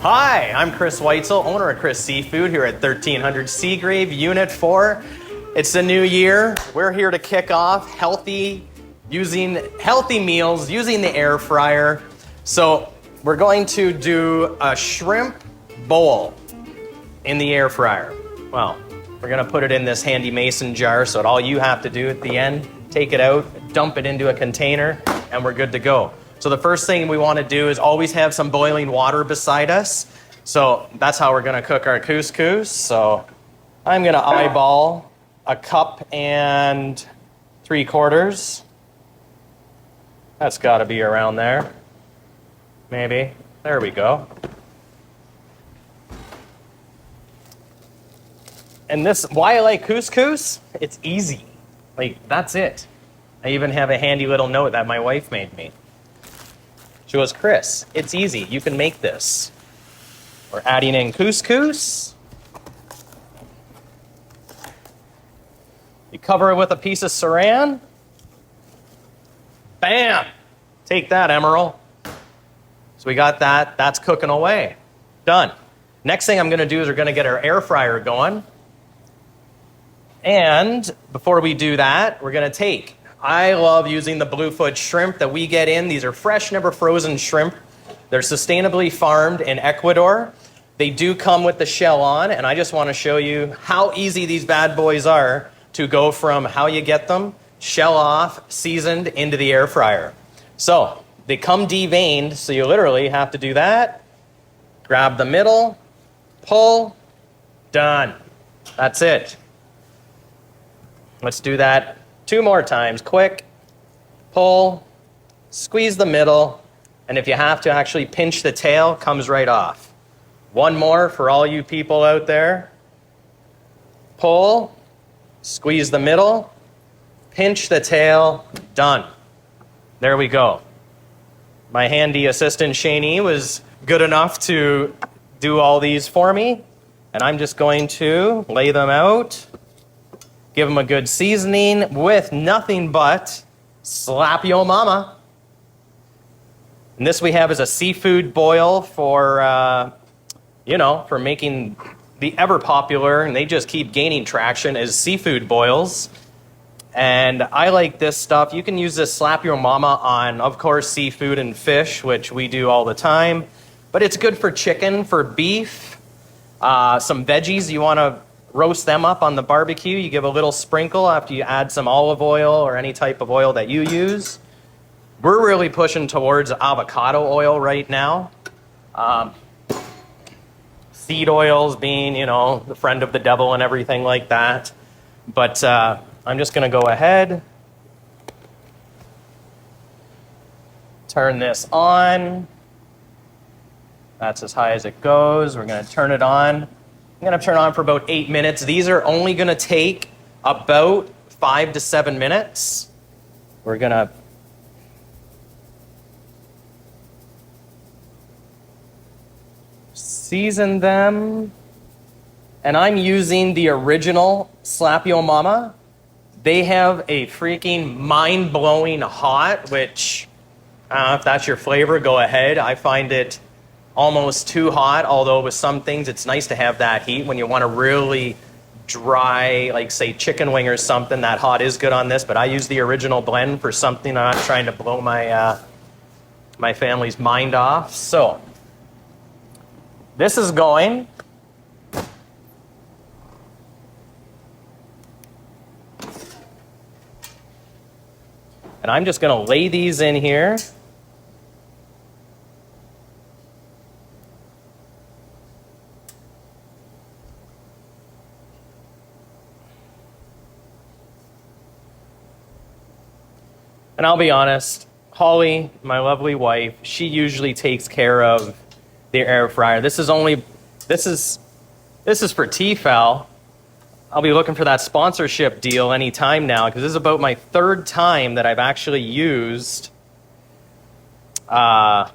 Hi, I'm Chris Weitzel, owner of Chris Seafood here at 1300 Seagrave, Unit 4. It's a new year. We're here to kick off healthy meals using the air fryer. So we're going to do a shrimp bowl in the air fryer. Well, we're going to put it in this handy mason jar, so all you have to do at the end, take it out, dump it into a container, and we're good to go. So the first thing we want to do is always have some boiling water beside us. So that's how we're going to cook our couscous. So I'm going to eyeball a cup and 3/4. That's got to be around there. Maybe. There we go. And this, why I like couscous? It's easy. Like, that's it. I even have a handy little note that my wife made me. She goes, Chris, it's easy. You can make this. We're adding in couscous. You cover it with a piece of saran. Bam! Take that, Emerald. So we got that. That's cooking away. Done. Next thing I'm going to do is we're going to get our air fryer going. And before we do that, we're going to take, I love using the Bluefoot Shrimp that we get in. These are fresh, never frozen shrimp. They're sustainably farmed in Ecuador. They do come with the shell on, and I just want to show you how easy these bad boys are to go from how you get them, shell off, seasoned, into the air fryer. So they come deveined, so you literally have to do that. Grab the middle, pull, done. That's it. Let's do that 2 more times. Quick, pull, squeeze the middle, and if you have to actually pinch the tail, comes right off. 1 more for all you people out there. Pull, squeeze the middle, pinch the tail, done. There we go. My handy assistant Shani was good enough to do all these for me, and I'm just going to lay them out. Give them a good seasoning with nothing but Slap Yo Mama. And this we have is a seafood boil for, for making the ever popular, and they just keep gaining traction, as seafood boils. And I like this stuff. You can use this Slap Your Mama on, of course, seafood and fish, which we do all the time. But it's good for chicken, for beef, some veggies. You want to roast them up on the barbecue. You give a little sprinkle after you add some olive oil or any type of oil that you use. We're really pushing towards avocado oil right now. Seed oils being, the friend of the devil and everything like that. But I'm just going to go ahead, turn this on. That's as high as it goes. We're going to turn it on. I'm going to turn on for about 8 minutes. These are only going to take about 5 to 7 minutes. We're going to season them. And I'm using the original Slap Yo Mama. They have a freaking mind-blowing hot, which, I don't know if that's your flavor, go ahead. I find it almost too hot, although with some things it's nice to have that heat when you want to really dry, like say chicken wing or something. That hot is good on this, but I use the original blend for something. I'm not trying to blow my my family's mind off. So this is going. And I'm just going to lay these in here. And I'll be honest, Holly, my lovely wife, she usually takes care of the air fryer. This is for T-Fowl. I'll be looking for that sponsorship deal anytime now, because this is about my 3rd time that I've actually used one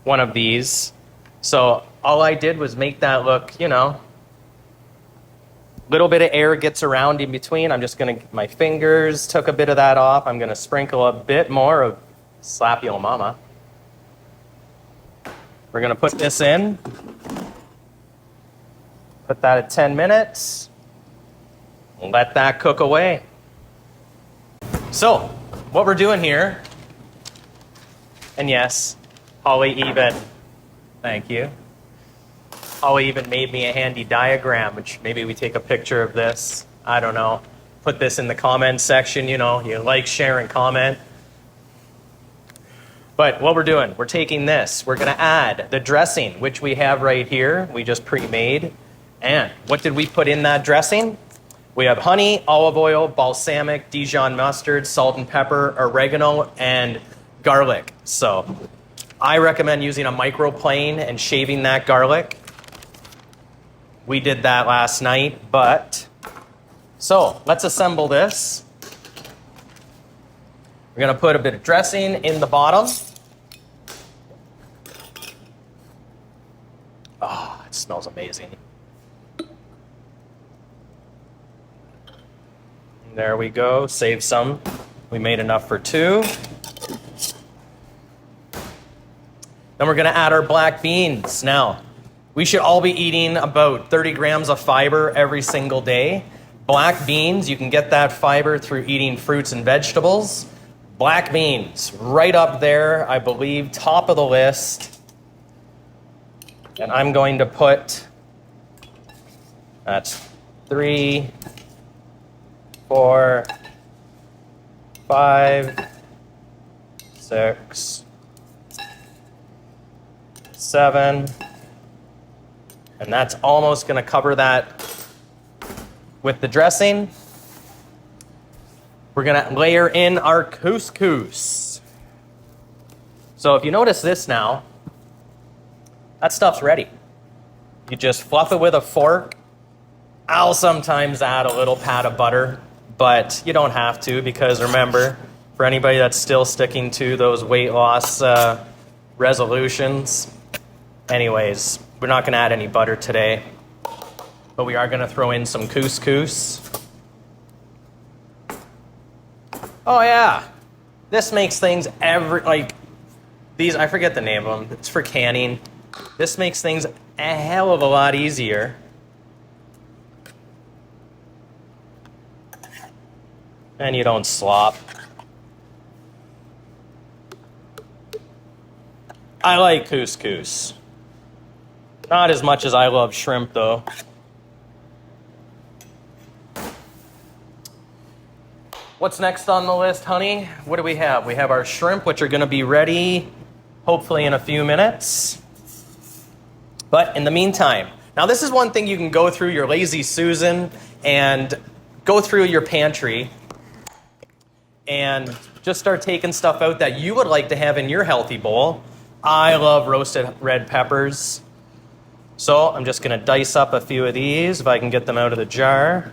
of these. So all I did was make that look, little bit of air gets around in between. I'm just going to, my fingers took a bit of that off. I'm going to sprinkle a bit more of Slap Yo Mama. We're gonna put this in. Put that at 10 minutes. Let that cook away. So, what we're doing here, and yes, Holly even, thank you. Holly even made me a handy diagram, which maybe we take a picture of this. I don't know. Put this in the comment section, you know, you like, share, and comment. But what we're doing, we're taking this. We're going to add the dressing, which we have right here. We just pre-made. And what did we put in that dressing? We have honey, olive oil, balsamic, Dijon mustard, salt and pepper, oregano, and garlic. So I recommend using a microplane and shaving that garlic. We did that last night, but... So let's assemble this. We're going to put a bit of dressing in the bottom. Oh, it smells amazing. There we go. Save some. We made enough for 2. Then we're going to add our black beans. Now, we should all be eating about 30 grams of fiber every single day. Black beans, you can get that fiber through eating fruits and vegetables. Black beans, right up there, I believe, top of the list. And I'm going to put, that's 3, 4, 5, 6, 7, and that's almost going to cover that with the dressing. We're going to layer in our couscous. So if you notice this now, that stuff's ready. You just fluff it with a fork. I'll sometimes add a little pat of butter, but you don't have to, because remember, for anybody that's still sticking to those weight loss resolutions, anyways, we're not going to add any butter today, but we are going to throw in some couscous. Oh yeah, this makes things these, I forget the name of them, it's for canning. This makes things a hell of a lot easier. And you don't slop. I like couscous. Not as much as I love shrimp, though. What's next on the list, honey? What do we have? We have our shrimp, which are going to be ready, hopefully in a few minutes. But in the meantime, now this is one thing you can go through your Lazy Susan and go through your pantry and just start taking stuff out that you would like to have in your healthy bowl. I love roasted red peppers. So I'm just going to dice up a few of these if I can get them out of the jar.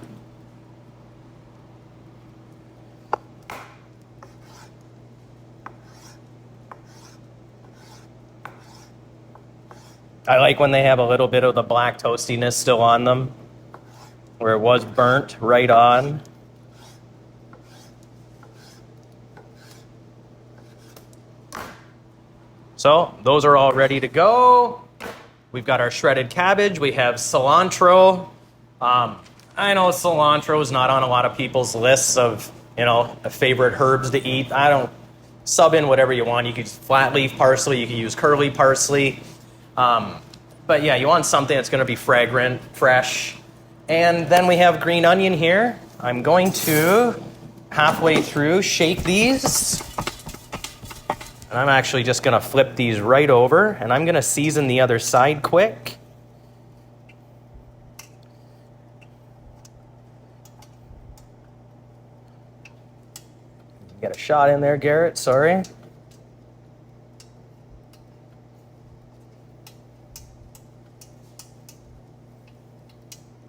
I like when they have a little bit of the black toastiness still on them, where it was burnt right on. So those are all ready to go. We've got our shredded cabbage. We have cilantro. I know cilantro is not on a lot of people's lists of, favorite herbs to eat. I don't sub in whatever you want. You could use flat leaf parsley. You can use curly parsley. But yeah, you want something that's going to be fragrant, fresh. And then we have green onion here. I'm going to, halfway through, shake these. And I'm actually just going to flip these right over, and I'm going to season the other side quick. Get a shot in there, Garrett, sorry.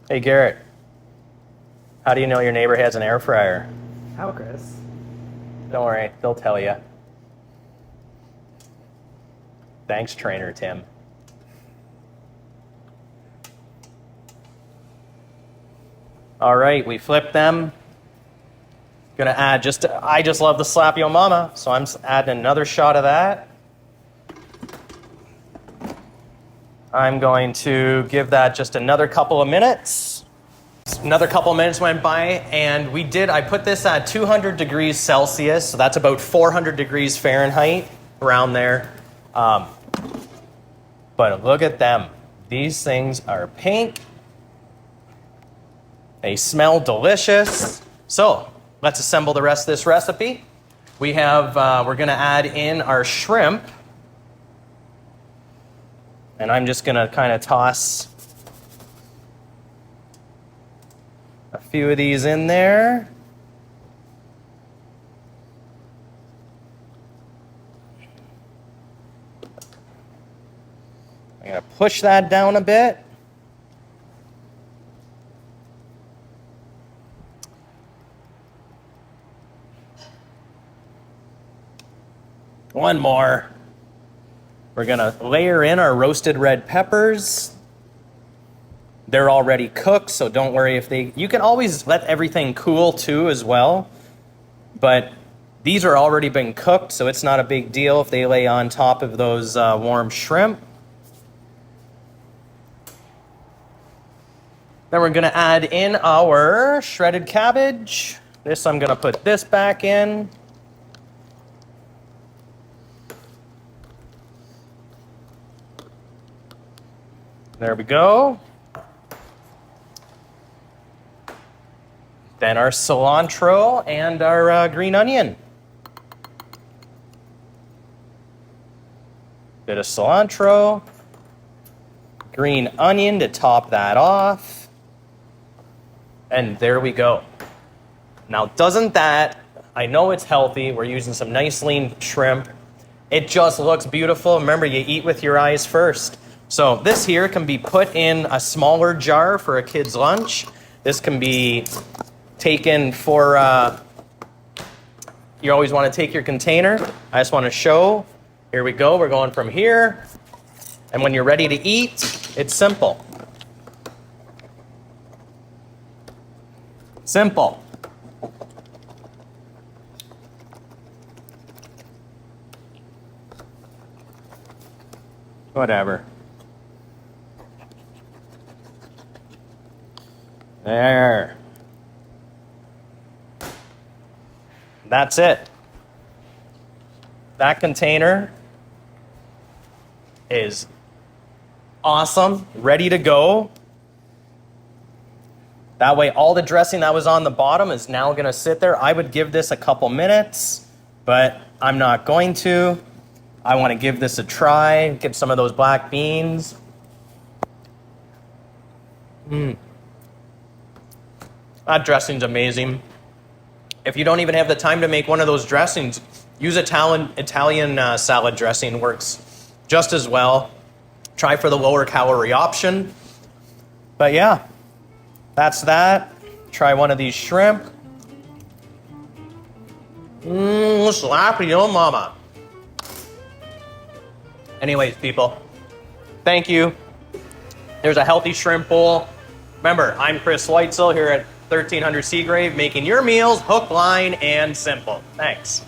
Hey, Garrett, how do you know your neighbor has an air fryer? How, Chris? Don't worry, they'll tell you. Thanks, Trainer Tim. All right, we flipped them. Gonna add I just love the Slap Yo Mama, so I'm adding another shot of that. I'm going to give that just another couple of minutes. Another couple of minutes went by, and I put this at 200 degrees Celsius, so that's about 400 degrees Fahrenheit, around there. But look at them. These things are pink. They smell delicious. So let's assemble the rest of this recipe. We're going to add in our shrimp. And I'm just going to kind of toss a few of these in there. I'm going to push that down a bit. One more. We're going to layer in our roasted red peppers. They're already cooked, so don't worry you can always let everything cool too as well. But these are already been cooked, so it's not a big deal if they lay on top of those warm shrimp. Then we're going to add in our shredded cabbage. I'm going to put this back in. There we go. Then our cilantro and our green onion. Bit of cilantro, green onion to top that off. And there we go. Now, I know it's healthy. We're using some nice lean shrimp. It just looks beautiful. Remember, you eat with your eyes first. So this here can be put in a smaller jar for a kid's lunch. This can be taken for, you always want to take your container. I just want to show. Here we go. We're going from here. And when you're ready to eat, it's simple. Simple. Whatever. There. That's it. That container is awesome, ready to go. That way all the dressing that was on the bottom is now going to sit there. I would give this a couple minutes, but I'm not going to. I want to give this a try, get some of those black beans. That dressing's amazing. If you don't even have the time to make one of those dressings, use Italian salad dressing. Works just as well. Try for the lower calorie option. But yeah, that's that. Try one of these shrimp. Slappy, oh mama. Anyways, people, thank you. There's a healthy shrimp bowl. Remember, I'm Chris Weitzel here at 1300 Seagrave, making your meals hook, line, and simple. Thanks.